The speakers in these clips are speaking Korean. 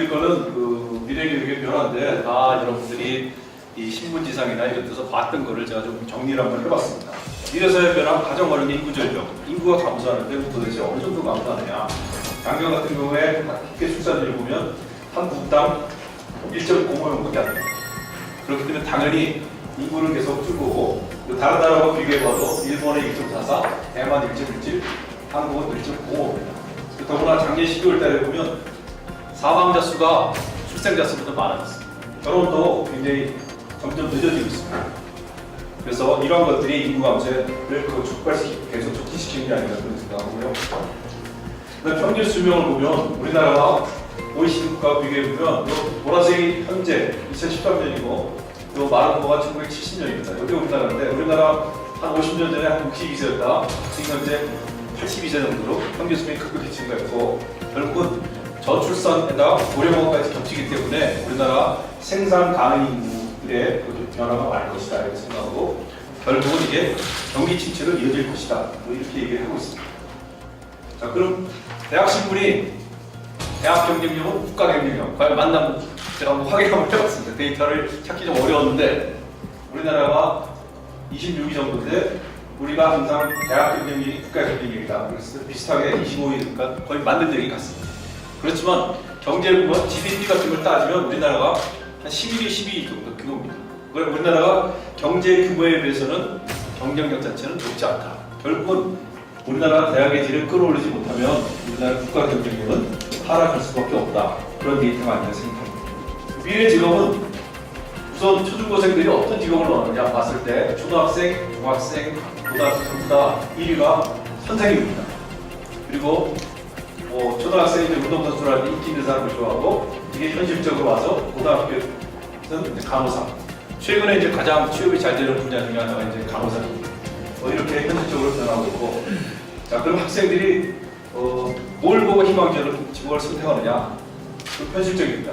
드릴 거는 그 미래교육의 변화인데 다 여러분들이 이 신문지상이나 이런 데서 봤던 거를 제가 좀 정리를 한번 해봤습니다. 미래사회 변화 가장 많은 게 인구전력. 인구가 감소하는데 도대체 어느 정도 감소하느냐. 작년 같은 경우에 학교 출산율을 보면 한 부당 1.05명밖에 안 돼요. 그렇기 때문에 당연히 인구는 계속 줄고 다른 나라와 비교해봐도 일본의 1.44, 대만 1.17, 한국은 1.05입니다. 더구나 작년 12월 달에 보면 사망자 수가 출생자 수보다 많아졌습니다. 결혼도 굉장히 점점 늦어지고 있습니다. 그래서 이러한 것들이 인구 감소를 촉발시키고 계속 촉진시키는 게 아닌가 그런 생각하고요. 평균 수명을 보면 우리나라와 OECD 국가와 비교해보면 보라색이 현재 2013년이고 또 마른 거가 1970년입니다. 여기 우리나라인데 우리나라 한 50년 전에 한 62세였다. 지금 현재 82세 정도로 평균 수명이 급격히 증가했고 결국은 저출산에다 고령화까지 겹치기 때문에 우리나라 생산 가능 인구들의 변화가 많을 것이다 이렇게 생각하고 결국은 이게 경기 침체로 이어질 것이다 뭐 이렇게 얘기를 하고 있습니다. 자 그럼 대학 신분이 대학 경쟁력은 국가 경쟁력 과연 맞나 제가 한번 확인 한번 해봤습니다. 데이터를 찾기 좀 어려웠는데 우리나라가 26위 정도인데 우리가 항상 대학 경쟁력이 국가 경쟁력이다. 그래서 비슷하게 25위 그러니까 거의 맞는 얘기 같습니다. 그렇지만 경제 부분 GDP 같은 걸 따지면 우리나라가 한 11위, 12위 정도 규모입니다. 우리나라가 경제 규모에 비해서는 경쟁력 자체는 높지 않다. 결국은 우리나라 대학의 질을 끌어올리지 못하면 우리나라 국가 경쟁력은 하락할 수밖에 없다. 그런 데이터가 아니라 생각합니다. 미래 직업은 우선 초중고생들이 어떤 직업을 원하느냐 봤을 때 초등학생, 중학생, 고등학생보다 1위가 선생님입니다. 그리고 초등학생이 운동선수라는 인기 있는 사람을 좋아하고 이게 현실적으로 와서 고등학교는 간호사. 최근에 이제 가장 취업이 잘 되는 분야 중에 하나가 이제 간호사입니다. 이렇게 현실적으로 변하고 있고, 자 그럼 학생들이 뭘 보고 희망적인 직업을 선택하느냐? 그 현실적입니다.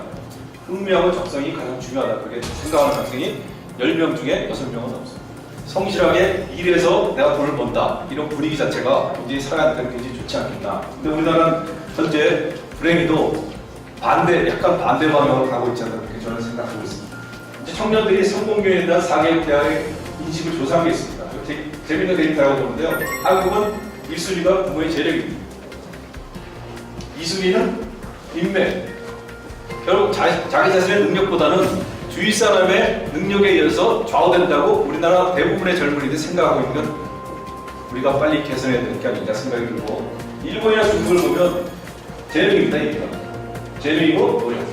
흥미하고 적성이 가장 중요하다. 그렇게 생각하는 학생이 10명 중에 6명은 없습니다. 성실하게 일해서 내가 돈을 번다. 이런 분위기 자체가 굉장히 사회한테 굉장히 좋지 않겠나. 근데 우리나라는 현재 불행히도 약간 반대 방향으로 가고 있지 않나 그렇게 저는 생각하고 있습니다. 이제 청년들이 성공률에 대한 4개국 대학의 인식을 조사한 게 있습니다. 재밌는 데이터라고 보는데요. 한국은 1순위가 부모의 재력입니다. 2순위는 인맥. 결국 자기 자신의 능력보다는 주위 사람의 능력에 의해서 좌우된다고 우리나라 대부분의 젊은이들이 생각하고 있는 건 우리가 빨리 개선해야 될 게 아닌가 생각이 들고 일본이나 중국을 보면 재능입니다. 이게 재능이고 노력,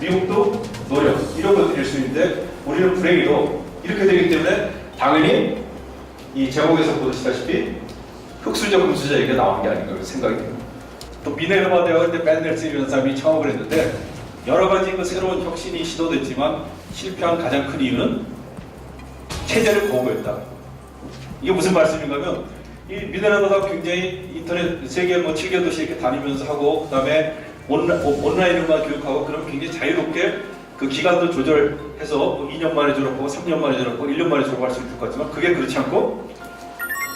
미국도 노력 이런 것들일 수 있는데 우리는 불행히도 이렇게 되기 때문에 당연히 이 제목에서 보시다시피 흑수저 금수저 얘기가 나오는 게 아닌가 생각이 듭니다. 또 미네르바 대학인데 벤넬슨이라는 사람이 창업을 했는데 여러 가지 그 새로운 혁신이 시도됐지만 실패한 가장 큰 이유는 체제를 거부했다. 이게 무슨 말씀인가 하면 이 미네르바가 굉장히 인터넷 세계 7개 도시 이렇게 다니면서 하고 그다음에 온라인으로만 교육하고 그럼 굉장히 자유롭게 그 기간도 조절해서 2년 만에 졸업하고 3년 만에 졸업하고 1년 만에 졸업할 수 있을 것 같지만 그게 그렇지 않고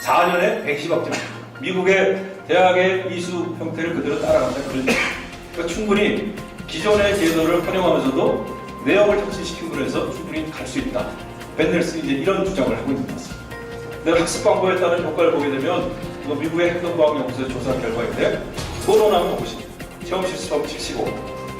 4년에 110억 미국의 대학의 이수 형태를 그대로 따라간다. 그러니까 충분히 기존의 제도를 활용하면서도 내용을 혁신시키고 해서 충분히 갈 수 있다. 벤넬슨이 이제 이런 주장을 하고 있는 것 같습니다. 내가 학습 광고에 따른 효과를 보게 되면 이거 미국의 행동과학연구소의 조사 결과인데 토론하면 50, 체험 실습하면 75,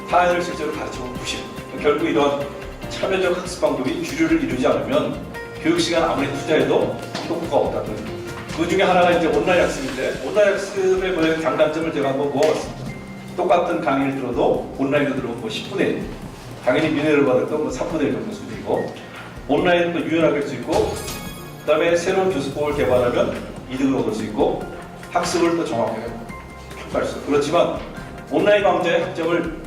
타인을 실제로 가르치면 90. 결국 이런 차별적 학습 방법이 주류를 이루지 않으면 교육 시간 아무리 투자해도 효과가 없다는 그 중에 하나가 이제 온라인 학습인데 온라인 학습의 장단점을 제가 한번 모아봤습니다. 똑같은 강의를 들어도 온라인으로 들어오면 10분의 1 당연히 민회를 받을도 3분의 1 정도 수준이고 온라인도 유연하게 할 수 있고 그 다음에 새로운 교수법을 개발하면 이득을 얻을 수 있고 학습을 더 정확하게 평가할 수 있고 그렇지만 온라인 강좌의 학점을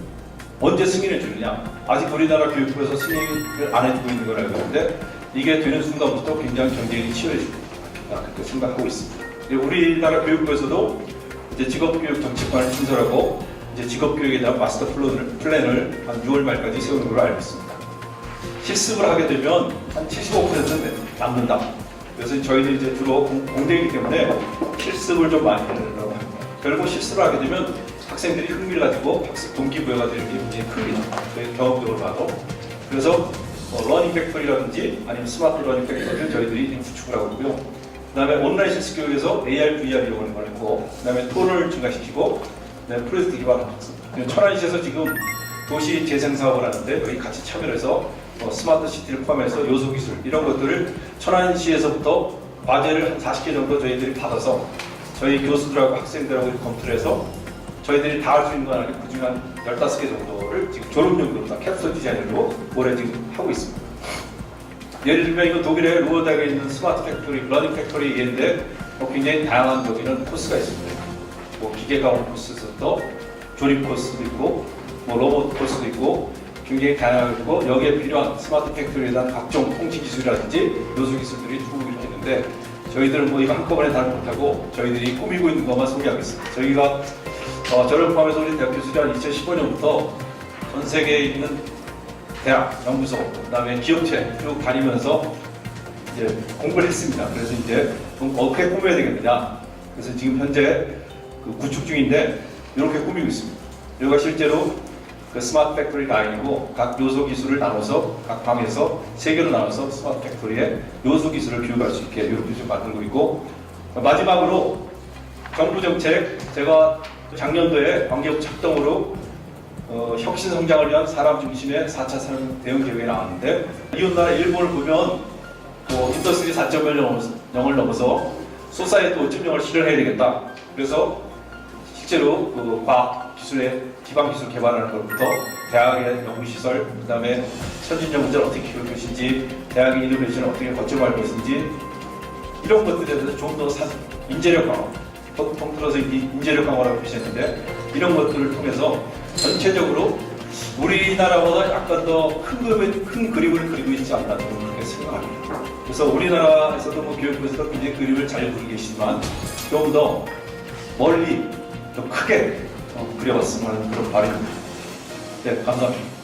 언제 승인해 주느냐 아직 우리나라 교육부에서 승인을 안 해주고 있는 걸 알고 있는데 이게 되는 순간부터 굉장히 경쟁이 치열해질 것 그렇게 생각하고 있습니다. 우리나라 교육부에서도 이제 직업교육 정책관을 신설하고 이제 직업교육에 대한 마스터 플랜을 한 6월 말까지 세우는 걸로 알고 있습니다. 실습을 하게 되면 한 75%는 남는다. 그래서 저희는 이제 주로 공대이기 때문에 실습을 좀 많이 하려고 합니다. 결국 실습을 하게 되면 학생들이 흥미를 가지고 학습 동기부여가 되는 게 굉장히 큽니다. 저희 경험적으로 봐도. 그래서 러닝 팩토리라든지 아니면 스마트 러닝 팩토리를 저희들이 구축을 하고 있고요. 그 다음에 온라인 실습 교육에서 AR, VR 이용하는 걸 했고, 그 다음에 톤을 증가시키고, 그 다음에 프로젝트 기반을 했습니다. 천안시에서 지금 도시 재생 사업을 하는데 여기 같이 참여해서 스마트 시티를 포함해서 요소 기술 이런 것들을 천안시에서부터 과제를 한 40개 정도 저희들이 받아서 저희 교수들하고 학생들하고 검토를 해서 저희들이 다 할 수 있는 건 아니고 그중에 한 15개 정도를 지금 졸업용으로 다 캡슐 디자인으로 올해 지금 하고 있습니다. 예를 들면 이거 독일의 루어닥에 있는 스마트 팩토리, 러닝 팩토리 얘인데 굉장히 다양한 여기는 코스가 있습니다. 기계 가공 코스부터 조립 코스도 있고 로봇 코스도 있고 굉장히 다양하고 있고 여기에 필요한 스마트 팩토리에 대한 각종 통치 기술이라든지 요소 기술들이 쭉 이렇게 있는데 저희들은 이거 한꺼번에 다 못하고 저희들이 꾸미고 있는 것만 소개하겠습니다. 저희가 저를 포함해서 우리 대학 교수들이 한 2015년부터 전 세계에 있는 대학, 연구소, 그 다음에 기업체 쭉 다니면서 이제 공부를 했습니다. 그래서 이제 어떻게 꾸며야 되겠느냐. 그래서 지금 현재 구축 중인데 이렇게 꾸미고 있습니다. 여기가 실제로 그 스마트 팩토리 라인이고 각 요소 기술을 나눠서 각 방에서 3개로 나눠서 스마트 팩토리의 요소 기술을 교육할 수 있게 이렇게 좀 만들고 있고 마지막으로 정부 정책 제가 작년도에 관계부 작동으로 혁신 성장을 위한 사람 중심의 4차 산업 대응 계획이 나왔는데 이웃나라 일본을 보면 인더스트리 4.0을 넘어서 소사이티 5.0을 실현해야 되겠다. 그래서 실제로 과학 기술의 기반 기술 개발하는 것부터 대학의 연구시설, 그 다음에 선진적 문제를 어떻게 키울 것인지, 대학의 이노베이션을 어떻게 거점할 것인지 이런 것들에 대해서 좀 더 인재력 강화, 통틀어서 인재력 강화라고 표시했는데 이런 것들을 통해서 전체적으로 우리나라보다 약간 더 큰 그림을 그리고 있지 않나 그렇게 생각합니다. 그래서 우리나라에서도 교육부에서도 굉장히 그림을 잘 그리고 계시지만 좀 더 멀리 좀 크게 그려봤으면 하는 그런 바람입니다. 네, 감사합니다.